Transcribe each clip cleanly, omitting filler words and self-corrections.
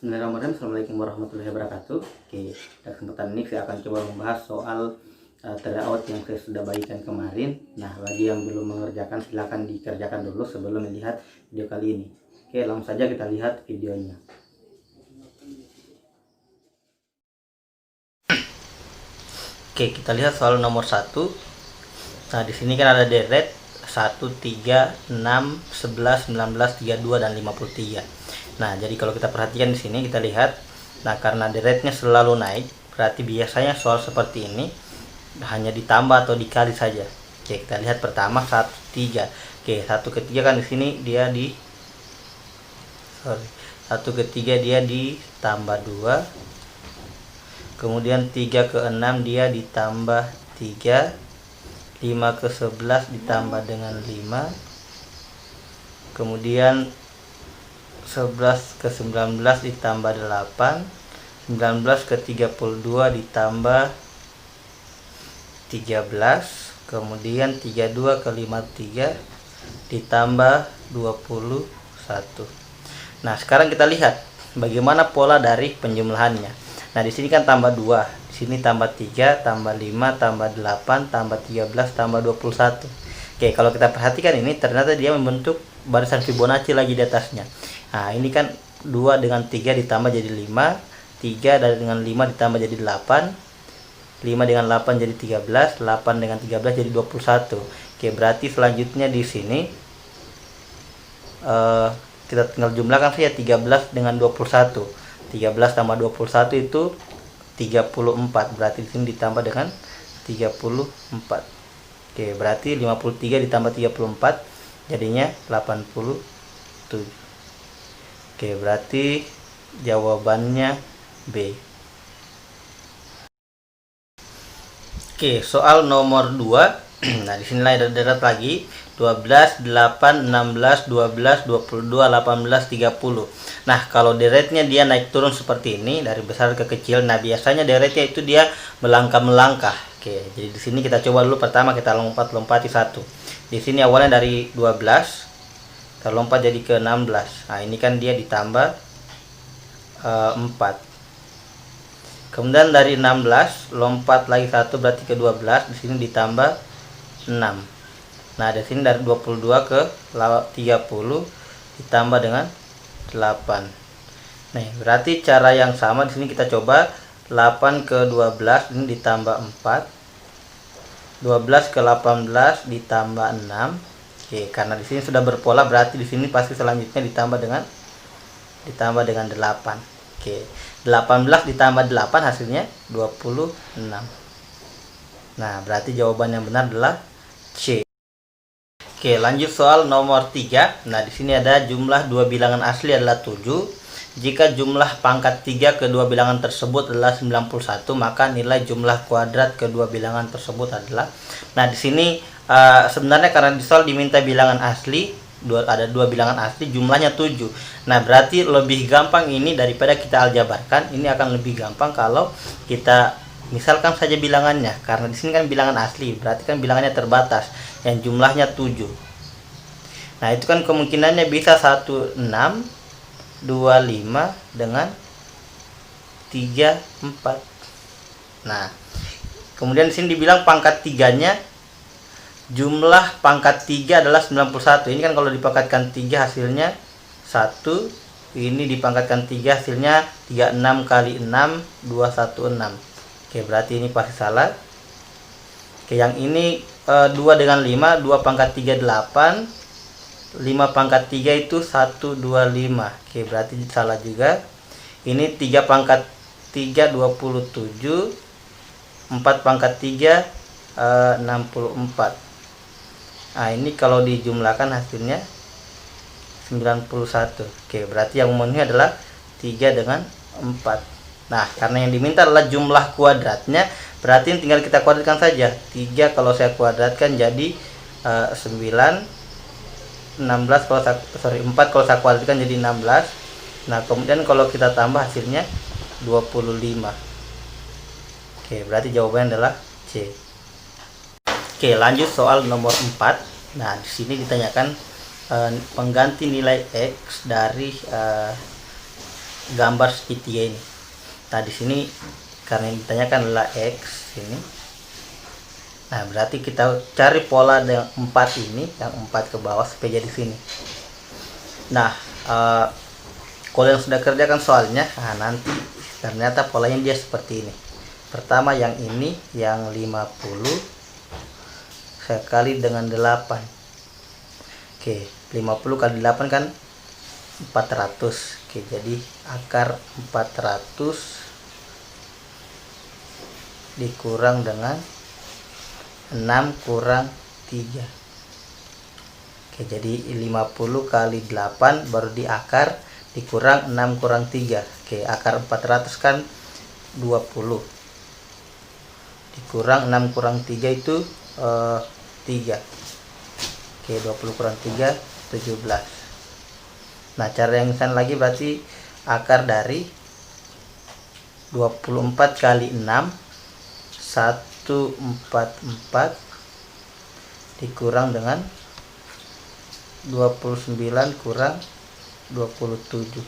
Bismillahirrahmanirrahim. Assalamualaikum warahmatullahi wabarakatuh. Oke, pada kesempatan ini saya akan coba membahas soal tryout yang saya sudah bagikan kemarin. Nah, bagi yang belum mengerjakan silahkan dikerjakan dulu sebelum melihat video kali ini. Oke, langsung saja kita lihat videonya. Oke, kita lihat soal nomor 1. Nah, di sini kan ada deret 1, 3, 6, 11, 19, 32 dan 53. Nah, jadi kalau kita perhatikan di sini kita lihat, nah karena deretnya selalu naik, berarti biasanya soal seperti ini hanya ditambah atau dikali saja. Oke, kita lihat pertama 1, 3. Oke, 1 ke 3 kan di sini dia 1 ke 3 dia ditambah 2. Kemudian 3 ke 6 dia ditambah 3. 5 ke 11 ditambah dengan 5. Kemudian 11 ke 19 ditambah 8. 19 ke 32 ditambah 13. Kemudian 32 ke 53 ditambah 21. Nah, sekarang kita lihat bagaimana pola dari penjumlahannya. Nah, di sini kan tambah 2, di sini tambah 3, tambah 5, tambah 8, tambah 13, tambah 21. Oke, kalau kita perhatikan ini ternyata dia membentuk barisan Fibonacci lagi di atasnya. Nah, ini kan 2 dengan 3 ditambah jadi 5, 3 dengan 5 ditambah jadi 8, 5 dengan 8 jadi 13, 8 dengan 13 jadi 21. Oke, berarti selanjutnya di sini kita tinggal jumlahkan saja 13 dengan 21. 13 tambah 21 itu 34. Berarti di sini ditambah dengan 34. Oke, berarti 53 ditambah 34 jadinya 87. Oke, berarti jawabannya B. Oke, soal nomor 2. Nah, di sinilah ada deret lagi 12, 8, 16, 12, 22, 18, 30. Nah, kalau deretnya dia naik turun seperti ini dari besar ke kecil. Nah, biasanya deretnya itu dia melangkah-melangkah. Oke, jadi di sini kita coba dulu pertama kita lompati 1. Di sini awalnya dari 12 kita lompat jadi ke 16. Nah, ini kan dia ditambah 4. Kemudian dari 16 lompat lagi 1 berarti ke 12, di sini ditambah 6. Nah, di sini dari 22 ke 30 ditambah dengan 8. Nah, berarti cara yang sama di sini kita coba 8 ke 12 ini ditambah 4. 12 ke 18 ditambah 6. Oke, karena di sini sudah berpola berarti di sini pasti selanjutnya ditambah dengan 8. Oke, 18 ditambah 8 hasilnya 26. Nah, berarti jawaban yang benar adalah C. Oke, lanjut soal nomor 3. Nah, di sini ada jumlah dua bilangan asli adalah 7. Jika jumlah pangkat 3 kedua bilangan tersebut adalah 91, maka nilai jumlah kuadrat kedua bilangan tersebut adalah. Nah, di sini sebenarnya karena di soal diminta bilangan asli, ada dua bilangan asli jumlahnya 7. Nah, berarti lebih gampang ini daripada kita aljabarkan. Ini akan lebih gampang kalau kita misalkan saja bilangannya, karena di sini kan bilangan asli, berarti kan bilangannya terbatas yang jumlahnya 7. Nah, itu kan kemungkinannya bisa 16, 25 dengan 34. Nah, kemudian di sini dibilang pangkat 3-nya jumlah pangkat 3 adalah 91. Ini kan kalau dipangkatkan 3 hasilnya 1. Ini dipangkatkan 3 hasilnya 36 kali 6 216. Oke, berarti ini pasti salah. Oke, yang ini 2 dengan 5, 2 pangkat 3 8. 5 pangkat 3 itu 125. Oke, berarti salah juga. Ini 3 pangkat 3 27. 4 pangkat 3 64. Nah, ini kalau dijumlahkan hasilnya 91. Oke, berarti yang memenuhi adalah 3 dengan 4. Nah, karena yang diminta adalah jumlah kuadratnya, berarti tinggal kita kuadratkan saja. 3 kalau saya kuadratkan jadi 9. 16 kalau 4 kalau saya kuadratkan jadi 16. Nah, kemudian kalau kita tambah hasilnya 25. Oke, berarti jawabannya adalah C. Oke, lanjut soal nomor 4. Nah, di sini ditanyakan pengganti nilai X dari gambar segitiga ini. Nah di sini karena yang ditanyakan adalah X ini. Nah berarti kita cari pola yang 4 ini, yang 4 ke bawah supaya jadi sini. Nah kalau yang sudah kerjakan soalnya, nah nanti ternyata polanya dia seperti ini. Pertama yang ini, yang 50 saya kali dengan 8. Oke, 50 kali 8 kan 400. Oke, jadi akar 400 dikurang dengan 6 kurang 3. Oke, jadi 50 kali 8 baru di akar dikurang 6 kurang 3. Oke, akar 400 kan 20. Dikurang 6 kurang 3 itu 3. Oke, 20 kurang 3 17. Nah, cara yang sana lagi berarti akar dari 24 kali 6 144 dikurang dengan 29 kurang 27.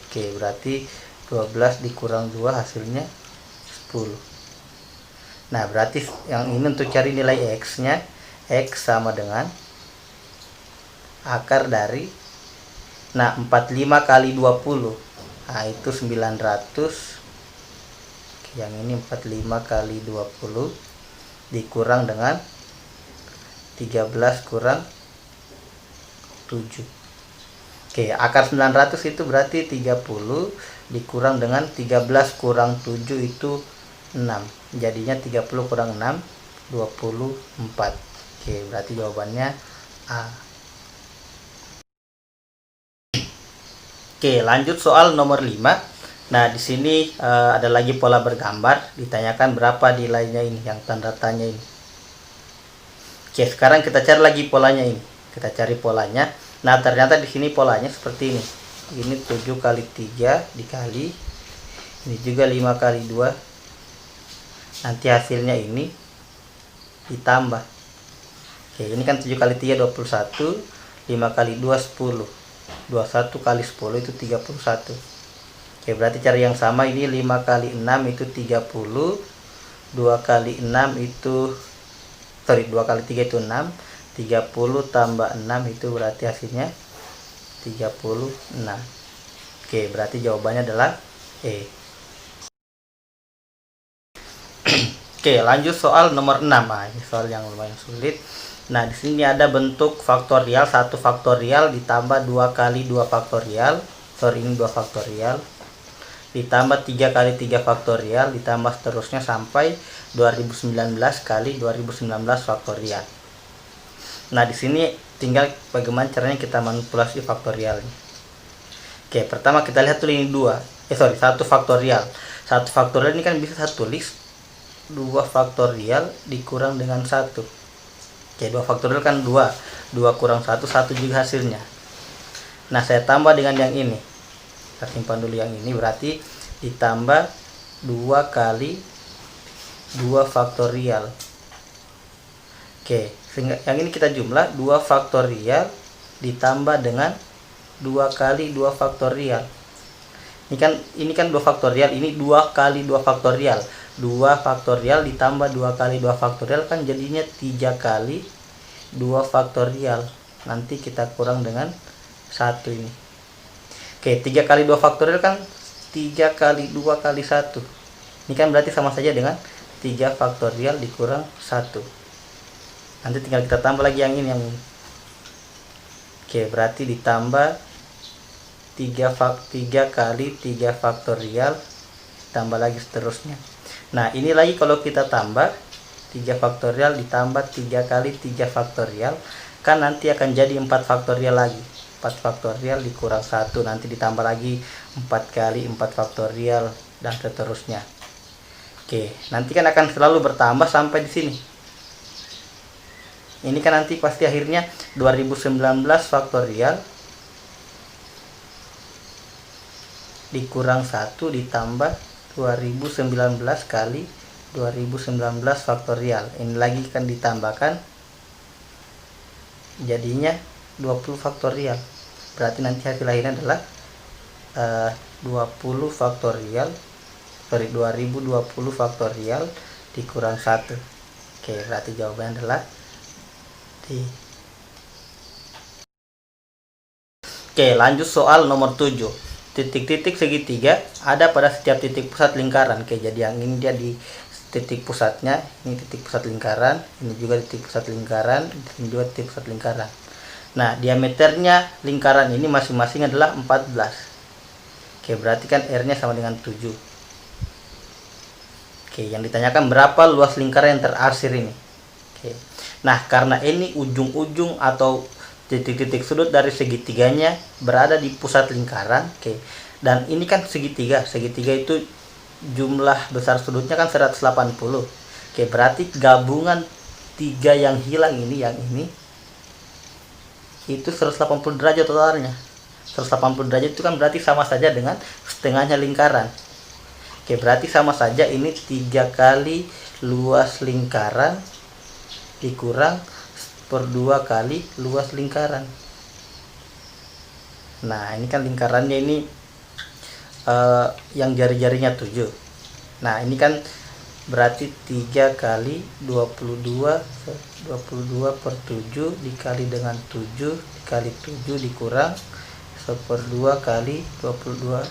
Oke, berarti 12 dikurang 2 hasilnya 10. Nah, berarti yang ini untuk cari nilai X-nya, X sama dengan akar dari 45 kali 20. Nah, itu 900. Yang ini 45 kali 20 dikurang dengan 13 kurang 7. Oke, akar 900 itu berarti 30 dikurang dengan 13 kurang 7 itu 6. Jadinya 30 kurang 6 24. Oke, berarti jawabannya A. Oke, lanjut soal nomor 5. Nah, di sini ada lagi pola bergambar, ditanyakan berapa nilainya ini, yang tanda tanya ini. Oke, sekarang kita cari lagi polanya ini. Kita cari polanya. Nah, ternyata di sini polanya seperti ini. Ini 7 kali 3 dikali. Ini juga 5 kali 2. Nanti hasilnya ini ditambah. Oke, ini kan 7 kali 3 21. 5 kali 2 10. 21 kali 10 itu 31. Oke, berarti cari yang sama, ini 5 kali 6 itu 30. 2 kali 6 itu 2 kali 3 itu 6. 30 tambah 6 itu berarti hasilnya 36. Oke, berarti jawabannya adalah E. Oke, lanjut soal nomor 6. Nah, ini soal yang lumayan sulit. Nah, di sini ada bentuk faktorial 1 faktorial ditambah 2 kali 2 faktorial. Ini 2 faktorial. Ditambah 3 kali 3 faktorial, ditambah seterusnya sampai 2019 kali 2019 faktorial. Nah, di sini tinggal bagaimana caranya kita manipulasi faktorialnya. Oke, pertama kita lihat dulu ini 1 faktorial. 1 faktorial ini kan bisa saya tulis 2 faktorial dikurang dengan 1. Oke, 2 faktorial kan 2. 2 kurang 1, 1 juga hasilnya. Nah, saya tambah dengan yang ini. Kita simpan dulu yang ini, berarti ditambah 2 kali 2 faktorial. Oke, sehingga yang ini kita jumlah 2 faktorial ditambah dengan 2 kali 2 faktorial. Ini kan 2 faktorial, ini 2 kali 2 faktorial. 2 faktorial ditambah 2 kali 2 faktorial kan jadinya 3 kali 2 faktorial. Nanti kita kurang dengan 1 ini. Oke, 3 kali 2 faktorial kan 3 kali 2 kali 1. Ini kan berarti sama saja dengan 3 faktorial dikurang 1. Nanti tinggal kita tambah lagi yang ini. Oke, berarti ditambah 3 kali 3 faktorial, tambah lagi seterusnya. Nah, ini lagi kalau kita tambah 3 faktorial ditambah 3 kali 3 faktorial, kan nanti akan jadi 4 faktorial lagi. 4 faktorial dikurang 1, nanti ditambah lagi 4 kali 4 faktorial dan seterusnya. Oke, nanti kan akan selalu bertambah sampai di sini. Ini kan nanti pasti akhirnya 2019 faktorial dikurang 1 ditambah 2019 kali 2019 faktorial. Ini lagi kan ditambahkan jadinya 20 faktorial. Berarti nanti hasil akhirnya adalah 20 faktorial 2020 faktorial dikurang 1. Oke, berarti jawabannya adalah D. Oke, lanjut soal nomor 7. Titik-titik segitiga ada pada setiap titik pusat lingkaran. Oke, jadi yang ini dia di titik pusatnya, ini titik pusat lingkaran, ini juga titik pusat lingkaran, ini juga titik pusat lingkaran. Nah, diameternya lingkaran ini masing-masing adalah 14. Oke, berarti kan R-nya sama dengan 7. Oke, yang ditanyakan berapa luas lingkaran yang terarsir ini. Oke. Nah, karena ini ujung-ujung atau titik-titik sudut dari segitiganya berada di pusat lingkaran. Oke. Dan ini kan segitiga. Segitiga itu jumlah besar sudutnya kan 180. Oke, berarti gabungan 3 yang hilang ini, yang ini itu 180 derajat totalnya. 180 derajat itu kan berarti sama saja dengan setengahnya lingkaran. Oke, berarti sama saja ini 3 kali luas lingkaran dikurang per 2 kali luas lingkaran. Nah, ini kan lingkarannya ini yang jari-jarinya 7. Nah, ini kan berarti 3 kali 22 per 7 dikali dengan 7 dikali 7 dikurang 1/2 kali 22.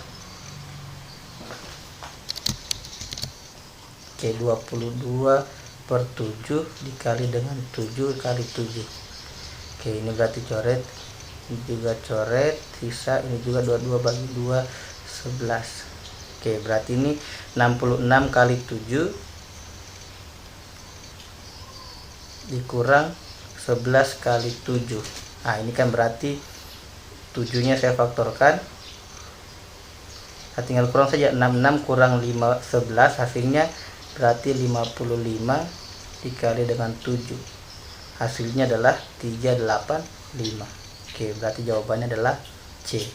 Oke, 22 per 7 dikali dengan 7 kali 7. Oke, ini berarti coret, ini juga coret, sisa ini juga 22 bagi 2 11. Oke, berarti ini 66 kali 7 dikurang 11 kali 7. Nah, ini kan berarti 7-nya saya faktorkan. Nah, tinggal kurang saja, 66 kurang 5 11 hasilnya berarti 55 dikali dengan 7. Hasilnya adalah 385. Oke, berarti jawabannya adalah C.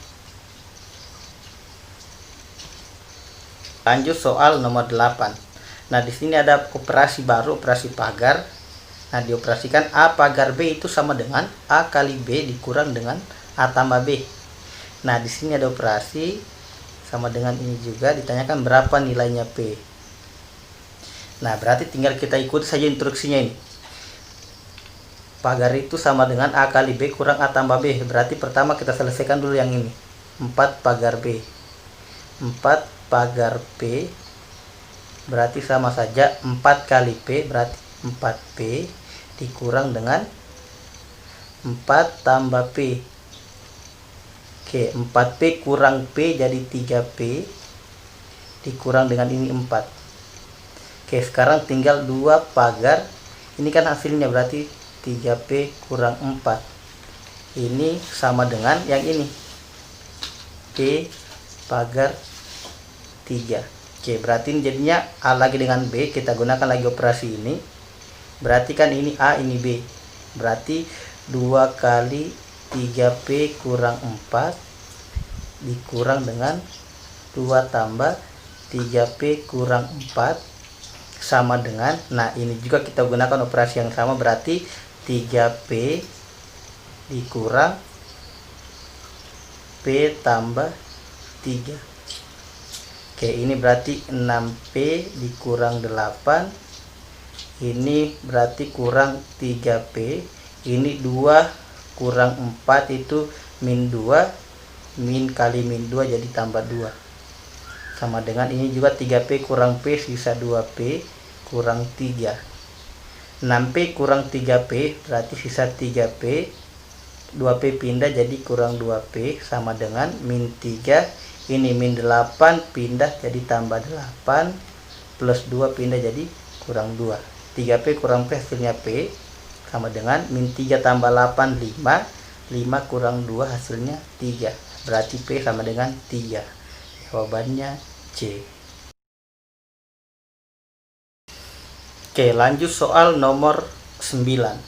Lanjut soal nomor 8. Nah, di sini ada operasi baru, operasi pagar. Nah, dioperasikan A pagar B itu sama dengan A kali B dikurang dengan A tambah B. Nah, di sini ada operasi sama dengan ini juga, ditanyakan berapa nilainya P. Nah, berarti tinggal kita ikuti saja instruksinya ini. Pagar itu sama dengan A kali B kurang A tambah B. Berarti pertama kita selesaikan dulu yang ini. 4 pagar B. 4 pagar P berarti sama saja 4 kali P, berarti 4P dikurang dengan 4 tambah P. Oke, 4P kurang P jadi 3P dikurang dengan ini 4. Oke, sekarang tinggal 2 pagar. Ini kan hasilnya berarti 3P kurang 4. Ini sama dengan yang ini. P pagar 3. Oke, berarti ini jadinya A lagi dengan B. Kita gunakan lagi operasi ini. Berarti kan ini A, ini B. Berarti 2 kali 3P kurang 4 dikurang dengan 2 tambah 3P kurang 4 sama dengan, nah ini juga kita gunakan operasi yang sama, berarti 3P dikurang P tambah 3. Oke, ini berarti 6P dikurang 8. Ini berarti kurang 3P. Ini 2 kurang 4 itu min 2. Min kali min 2 jadi tambah 2. Sama dengan ini juga 3P kurang P sisa 2P kurang 3. 6P kurang 3P berarti sisa 3P. 2P pindah jadi kurang 2P sama dengan min 3. Ini min 8 pindah jadi tambah 8 plus 2 pindah jadi kurang 2. 3P kurang P hasilnya P sama dengan min 3 tambah 8 5. 5 kurang 2 hasilnya 3. Berarti P sama dengan 3. Jawabannya C. Oke, lanjut soal nomor 9.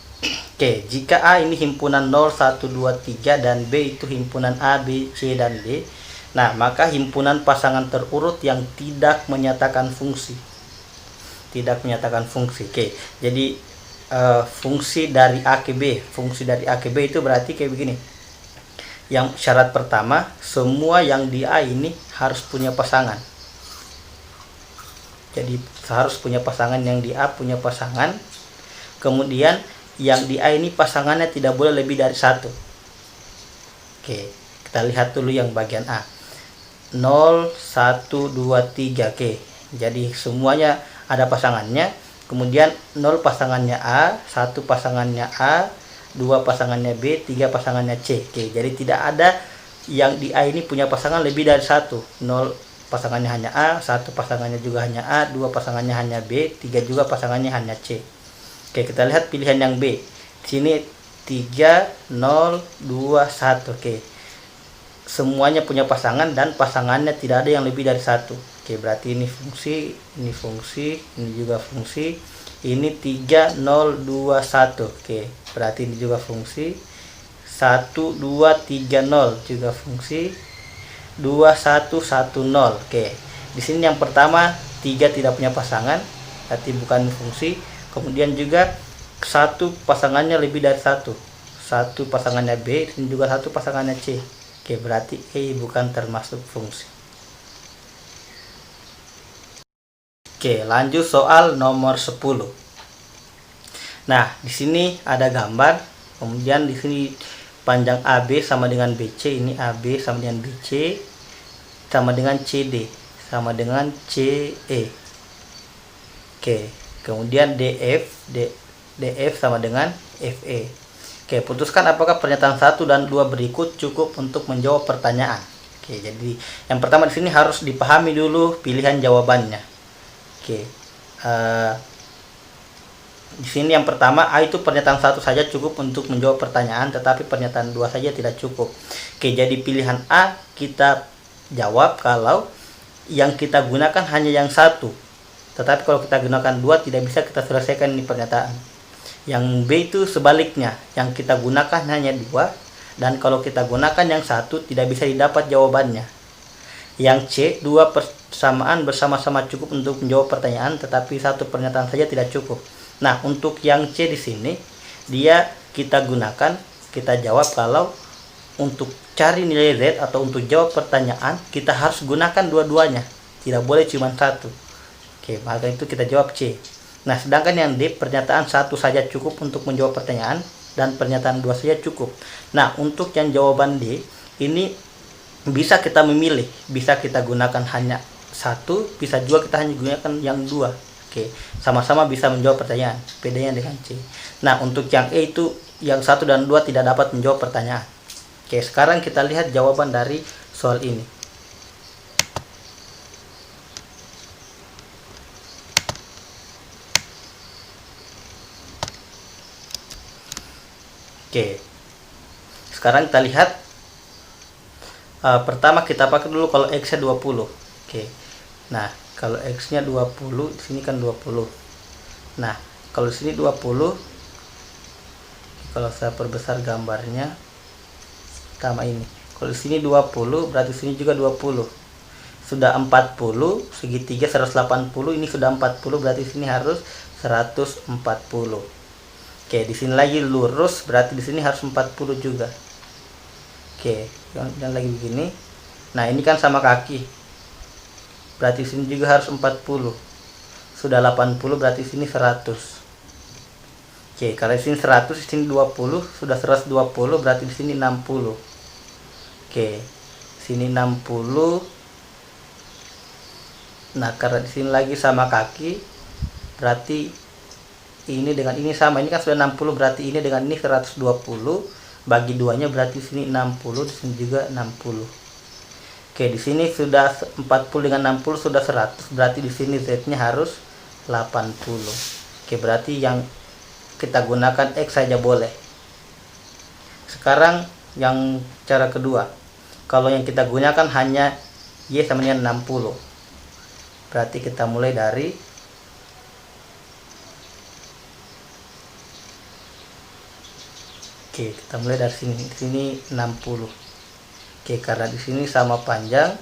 Oke, jika A ini himpunan 0, 1, 2, 3 dan B itu himpunan A, B, C, dan D. Nah, maka himpunan pasangan terurut yang tidak menyatakan fungsi. Tidak menyatakan fungsi. Oke, jadi fungsi dari A ke B. Fungsi dari A ke B itu berarti kayak begini. Yang syarat pertama, semua yang di A ini harus punya pasangan. Jadi harus punya pasangan, yang di A punya pasangan. Kemudian yang di A ini pasangannya tidak boleh lebih dari satu. Oke, kita lihat dulu yang bagian A. 0, 1, 2, 3. Oke, jadi semuanya ada pasangannya. Kemudian 0 pasangannya A, 1 pasangannya A, 2 pasangannya B, 3 pasangannya C. Oke, jadi tidak ada yang di A ini punya pasangan lebih dari satu. 0 pasangannya hanya A, 1 pasangannya juga hanya A, 2 pasangannya hanya B, 3 juga pasangannya hanya C. Oke, kita lihat pilihan yang B. Di sini 3, 0, 2, 1. Oke, semuanya punya pasangan dan pasangannya tidak ada yang lebih dari satu. Oke, berarti ini fungsi, ini juga fungsi. Ini 3, 0, 2, 1. Oke, berarti ini juga fungsi. 1, 2, 3, 0 juga fungsi. 2, 1, 1, 0. Oke, di sini yang pertama 3 tidak punya pasangan, berarti bukan fungsi. Kemudian juga 1 pasangannya lebih dari satu. 1 pasangannya B, dan juga 1 pasangannya C. Oke, berarti E bukan termasuk fungsi. Oke, lanjut soal nomor 10. Nah, di sini ada gambar, kemudian di sini panjang AB sama dengan BC, ini AB sama dengan BC, sama dengan CD, sama dengan CE. Oke, kemudian DF sama dengan FE. Oke, putuskan apakah pernyataan 1 dan 2 berikut cukup untuk menjawab pertanyaan. Oke, jadi yang pertama di sini harus dipahami dulu pilihan jawabannya. Oke, di sini yang pertama A itu pernyataan 1 saja cukup untuk menjawab pertanyaan, tetapi pernyataan 2 saja tidak cukup. Oke, jadi pilihan A kita jawab kalau yang kita gunakan hanya yang 1, tetapi kalau kita gunakan 2 tidak bisa kita selesaikan ini pernyataan. Yang B itu sebaliknya, yang kita gunakan hanya 2, dan kalau kita gunakan yang 1 tidak bisa didapat jawabannya. Yang C, 2 persamaan bersama-sama cukup untuk menjawab pertanyaan, tetapi 1 pernyataan saja tidak cukup. Nah, untuk yang C di sini dia kita gunakan, kita jawab kalau untuk cari nilai Z atau untuk jawab pertanyaan kita harus gunakan dua-duanya, tidak boleh cuma 1. Oke, maka itu kita jawab C. Nah, sedangkan yang D, pernyataan 1 saja cukup untuk menjawab pertanyaan dan pernyataan 2 saja cukup. Nah, untuk yang jawaban D ini bisa kita memilih, bisa kita gunakan hanya 1, bisa juga kita hanya gunakan yang 2. Oke, sama-sama bisa menjawab pertanyaan, bedanya dengan C. Nah, untuk yang E itu yang 1 dan 2 tidak dapat menjawab pertanyaan. Oke, sekarang kita lihat jawaban dari soal ini. Oke, sekarang kita lihat pertama kita pakai dulu kalau X nya 20. Oke, nah kalau X nya 20, di sini kan 20. Nah, kalau di sini 20, kalau saya perbesar gambarnya sama ini. Kalau di sini 20, berarti di sini juga 20. Sudah 40, segitiga 180, ini sudah 40, berarti di sini harus 140. Oke, di sini lagi lurus, berarti di sini harus 40 juga. Oke, dan lagi begini. Nah, ini kan sama kaki, berarti di sini juga harus 40. Sudah 80, berarti di sini 100. Oke, kalau di sini 100, di sini 20, sudah 120, berarti di sini 60. Oke, sini 60. Nah, karena di sini lagi sama kaki, berarti ini dengan ini sama. Ini kan sudah 60, berarti ini dengan ini 120. Bagi duanya berarti sini 60, di sini juga 60. Oke, di sini sudah 40 dengan 60 sudah 100, berarti di sini Z-nya harus 80. Oke, berarti yang kita gunakan X saja boleh. Sekarang yang cara kedua. Kalau yang kita gunakan hanya Y sama dengan 60. Berarti kita mulai dari Oke, kita mulai dari sini. Di sini 60. Oke, karena di sini sama panjang,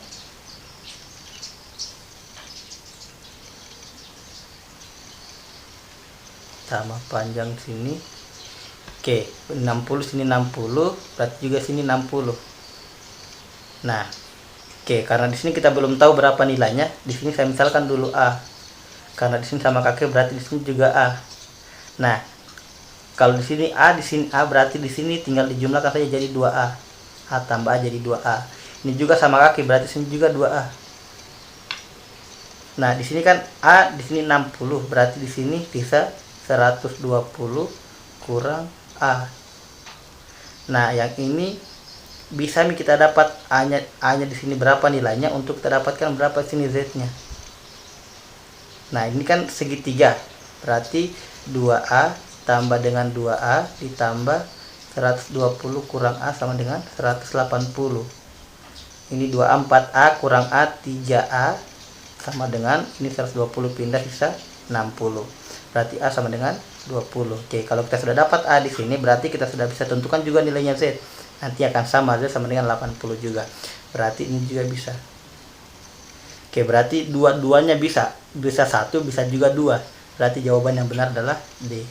sini. Oke, 60 sini 60, berarti juga sini 60. Nah, oke, karena di sini kita belum tahu berapa nilainya, di sini saya misalkan dulu A. Karena di sini sama kakek berarti di sini juga A. Nah, kalau di sini A, di sini A, berarti di sini tinggal dijumlahkan saja jadi 2A. A tambah A jadi 2A. Ini juga sama kaki, berarti sini juga 2A. Nah, di sini kan A di sini 60, berarti di sini bisa 120 kurang A. Nah, yang ini bisa nih kita dapat A-nya di sini berapa nilainya untuk kita dapatkan berapa sini Z-nya. Nah, ini kan segitiga. Berarti 2A tambah dengan 2A ditambah 120 kurang A sama dengan 180. Ini 2A 4A kurang A 3A sama dengan ini 120 pindah sisa 60. Berarti A sama dengan 20. Oke, kalau kita sudah dapat A di sini berarti kita sudah bisa tentukan juga nilainya Z. Nanti akan sama, Z sama dengan 80 juga. Berarti ini juga bisa. Oke, berarti dua-duanya bisa. Bisa 1, bisa juga 2. Berarti jawaban yang benar adalah D.